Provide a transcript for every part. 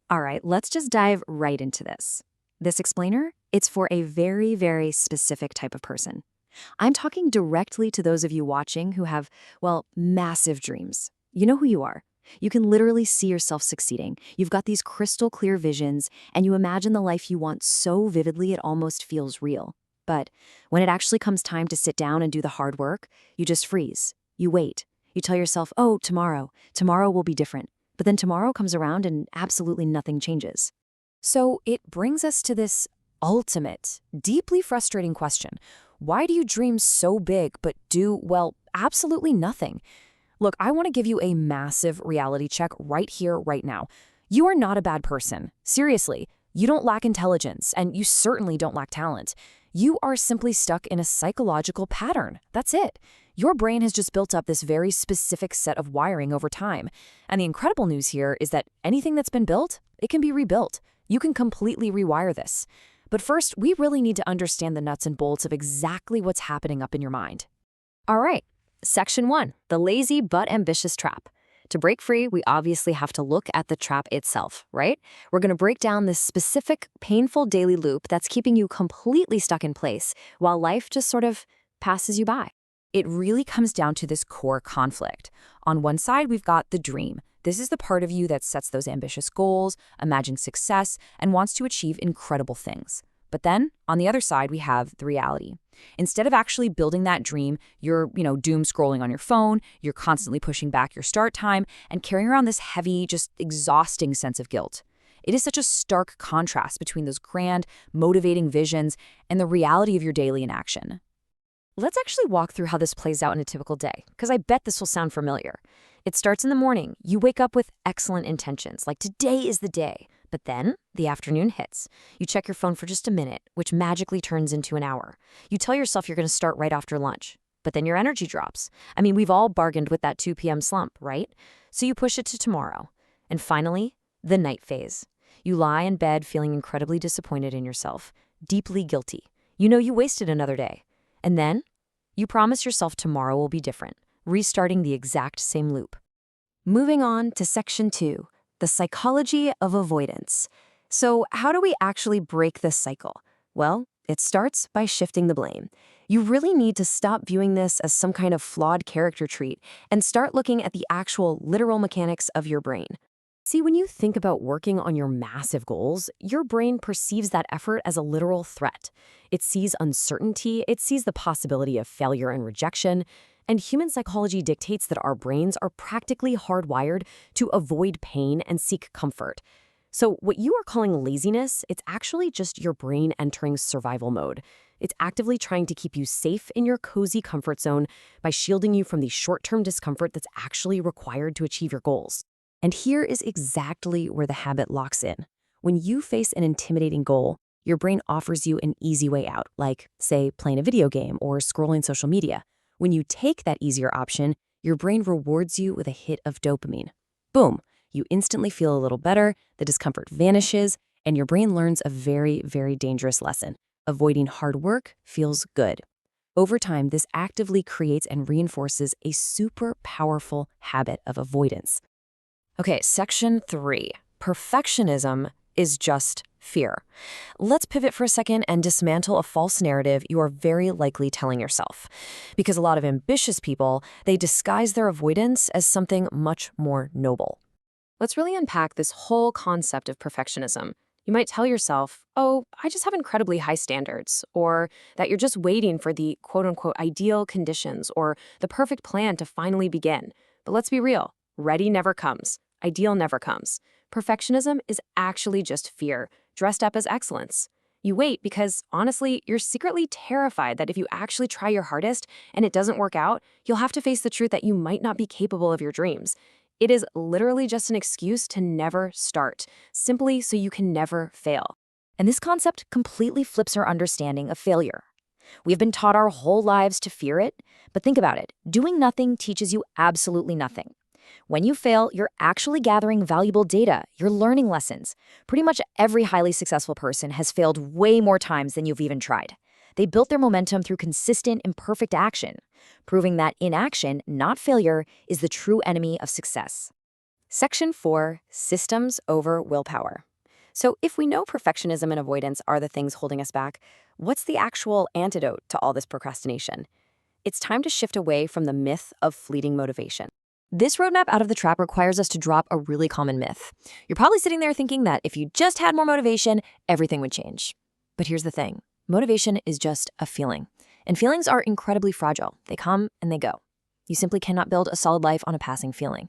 All right, let's just dive right into this. This explainer, it's for a very, very specific type of person. I'm talking directly to those of you watching who have, well, massive dreams. You know who you are. You can literally see yourself succeeding. You've got these crystal clear visions, and you imagine the life you want so vividly it almost feels real. But when it actually comes time to sit down and do the hard work, you just freeze. You wait. You tell yourself, oh, tomorrow will be different. But then tomorrow comes around and absolutely nothing changes. So it brings us to this ultimate, deeply frustrating question. Why do you dream so big but do, well, absolutely nothing? Look, I want to give you a massive reality check right here, right now. You are not a bad person. Seriously, you don't lack intelligence, and you certainly don't lack talent. You are simply stuck in a psychological pattern. That's it. Your brain has just built up this very specific set of wiring over time. And the incredible news here is that anything that's been built, it can be rebuilt. You can completely rewire this. But first, we really need to understand the nuts and bolts of exactly what's happening up in your mind. All right, Section 1, the lazy but ambitious trap. To break free, we obviously have to look at the trap itself, right? We're going to break down this specific, painful daily loop that's keeping you completely stuck in place while life just sort of passes you by. It really comes down to this core conflict. On one side, we've got the dream. This is the part of you that sets those ambitious goals, imagines success, and wants to achieve incredible things. But then, on the other side, we have the reality. Instead of actually building that dream, you're, doom scrolling on your phone, you're constantly pushing back your start time, and carrying around this heavy, just exhausting sense of guilt. It is such a stark contrast between those grand, motivating visions and the reality of your daily inaction. Let's actually walk through how this plays out in a typical day, because I bet this will sound familiar. It starts in the morning. You wake up with excellent intentions, like today is the day. But then the afternoon hits. You check your phone for just a minute, which magically turns into an hour. You tell yourself you're going to start right after lunch. But then your energy drops. I mean, we've all bargained with that 2 p.m. slump, right? So you push it to tomorrow. And finally, the night phase. You lie in bed feeling incredibly disappointed in yourself, deeply guilty. You know you wasted another day. And then you promise yourself tomorrow will be different, restarting the exact same loop. Moving on to Section 2, the psychology of avoidance. So how do we actually break this cycle? Well, it starts by shifting the blame. You really need to stop viewing this as some kind of flawed character trait and start looking at the actual literal mechanics of your brain. See, when you think about working on your massive goals, your brain perceives that effort as a literal threat. It sees uncertainty, it sees the possibility of failure and rejection, and human psychology dictates that our brains are practically hardwired to avoid pain and seek comfort. So what you are calling laziness, it's actually just your brain entering survival mode. It's actively trying to keep you safe in your cozy comfort zone by shielding you from the short-term discomfort that's actually required to achieve your goals. And here is exactly where the habit locks in. When you face an intimidating goal, your brain offers you an easy way out, like, say, playing a video game or scrolling social media. When you take that easier option, your brain rewards you with a hit of dopamine. Boom, you instantly feel a little better, the discomfort vanishes, and your brain learns a very, very dangerous lesson. Avoiding hard work feels good. Over time, this actively creates and reinforces a super powerful habit of avoidance. Okay, Section 3, perfectionism is just fear. Let's pivot for a second and dismantle a false narrative you are very likely telling yourself. Because a lot of ambitious people, they disguise their avoidance as something much more noble. Let's really unpack this whole concept of perfectionism. You might tell yourself, oh, I just have incredibly high standards, or that you're just waiting for the quote-unquote ideal conditions or the perfect plan to finally begin. But let's be real, ready never comes. Ideal never comes. Perfectionism is actually just fear, dressed up as excellence. You wait because, honestly, you're secretly terrified that if you actually try your hardest and it doesn't work out, you'll have to face the truth that you might not be capable of your dreams. It is literally just an excuse to never start, simply so you can never fail. And this concept completely flips our understanding of failure. We've been taught our whole lives to fear it, but think about it. Doing nothing teaches you absolutely nothing. When you fail, you're actually gathering valuable data. You're learning lessons. Pretty much every highly successful person has failed way more times than you've even tried. They built their momentum through consistent, imperfect action, proving that inaction, not failure, is the true enemy of success. Section 4, Systems over Willpower. So if we know perfectionism and avoidance are the things holding us back, what's the actual antidote to all this procrastination? It's time to shift away from the myth of fleeting motivation. This roadmap out of the trap requires us to drop a really common myth. You're probably sitting there thinking that if you just had more motivation, everything would change. But here's the thing. Motivation is just a feeling. And feelings are incredibly fragile. They come and they go. You simply cannot build a solid life on a passing feeling.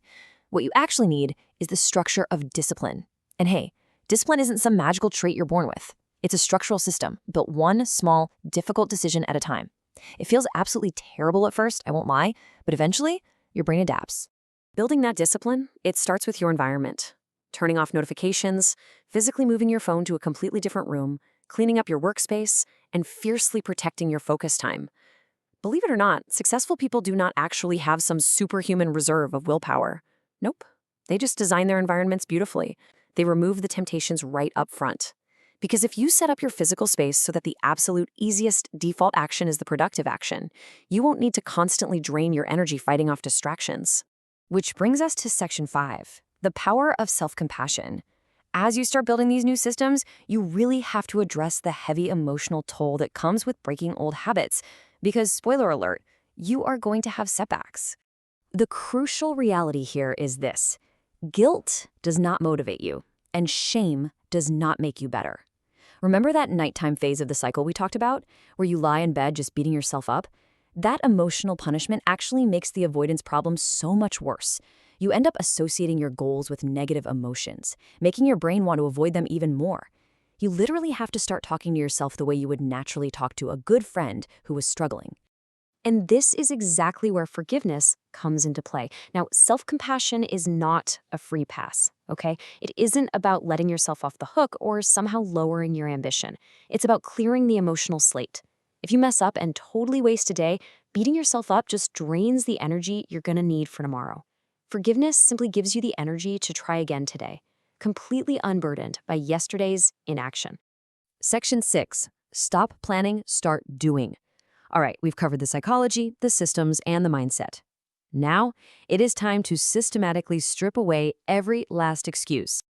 What you actually need is the structure of discipline. And hey, discipline isn't some magical trait you're born with. It's a structural system built one small, difficult decision at a time. It feels absolutely terrible at first, I won't lie, but eventually, your brain adapts. Building that discipline, it starts with your environment. Turning off notifications, physically moving your phone to a completely different room, cleaning up your workspace, and fiercely protecting your focus time. Believe it or not, successful people do not actually have some superhuman reserve of willpower. Nope. They just design their environments beautifully. They remove the temptations right up front. Because if you set up your physical space so that the absolute easiest default action is the productive action, you won't need to constantly drain your energy fighting off distractions. Which brings us to Section 5, the power of self-compassion. As you start building these new systems, you really have to address the heavy emotional toll that comes with breaking old habits. Because, spoiler alert, you are going to have setbacks. The crucial reality here is this. Guilt does not motivate you, and shame does not make you better. Remember that nighttime phase of the cycle we talked about, where you lie in bed just beating yourself up? That emotional punishment actually makes the avoidance problem so much worse. You end up associating your goals with negative emotions, making your brain want to avoid them even more. You literally have to start talking to yourself the way you would naturally talk to a good friend who was struggling. And this is exactly where forgiveness comes into play. Now, self-compassion is not a free pass, okay? It isn't about letting yourself off the hook or somehow lowering your ambition. It's about clearing the emotional slate. If you mess up and totally waste a day, beating yourself up just drains the energy you're gonna need for tomorrow. Forgiveness simply gives you the energy to try again today, completely unburdened by yesterday's inaction. Section 6, stop planning, start doing. All right, we've covered the psychology, the systems, and the mindset. Now, it is time to systematically strip away every last excuse.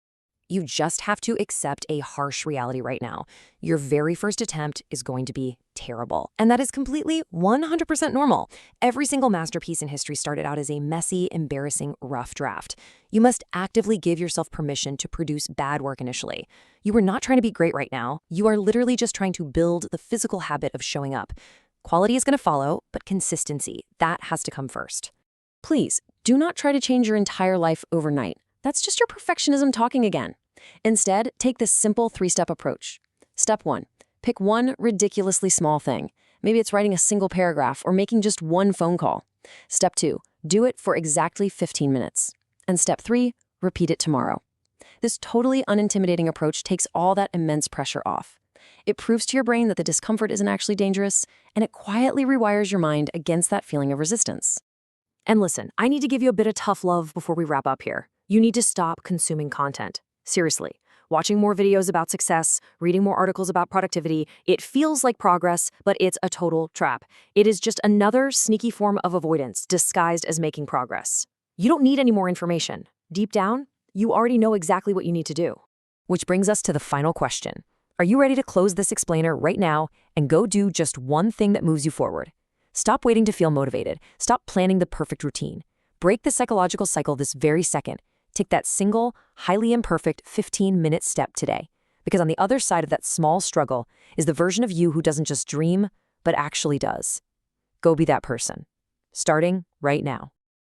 You just have to accept a harsh reality right now. Your very first attempt is going to be terrible. And that is completely 100% normal. Every single masterpiece in history started out as a messy, embarrassing, rough draft. You must actively give yourself permission to produce bad work initially. You are not trying to be great right now. You are literally just trying to build the physical habit of showing up. Quality is going to follow, but consistency, that has to come first. Please, do not try to change your entire life overnight. That's just your perfectionism talking again. Instead, take this simple 3-step approach. Step 1, pick one ridiculously small thing. Maybe it's writing a single paragraph or making just one phone call. Step 2, do it for exactly 15 minutes. And step 3, repeat it tomorrow. This totally unintimidating approach takes all that immense pressure off. It proves to your brain that the discomfort isn't actually dangerous, and it quietly rewires your mind against that feeling of resistance. And listen, I need to give you a bit of tough love before we wrap up here. You need to stop consuming content. Seriously, watching more videos about success, reading more articles about productivity, it feels like progress, but it's a total trap. It is just another sneaky form of avoidance disguised as making progress. You don't need any more information. Deep down, you already know exactly what you need to do. Which brings us to the final question. Are you ready to close this explainer right now and go do just one thing that moves you forward? Stop waiting to feel motivated. Stop planning the perfect routine. Break the psychological cycle this very second. Take that single, highly imperfect 15-minute step today. Because on the other side of that small struggle is the version of you who doesn't just dream, but actually does. Go be that person. Starting right now.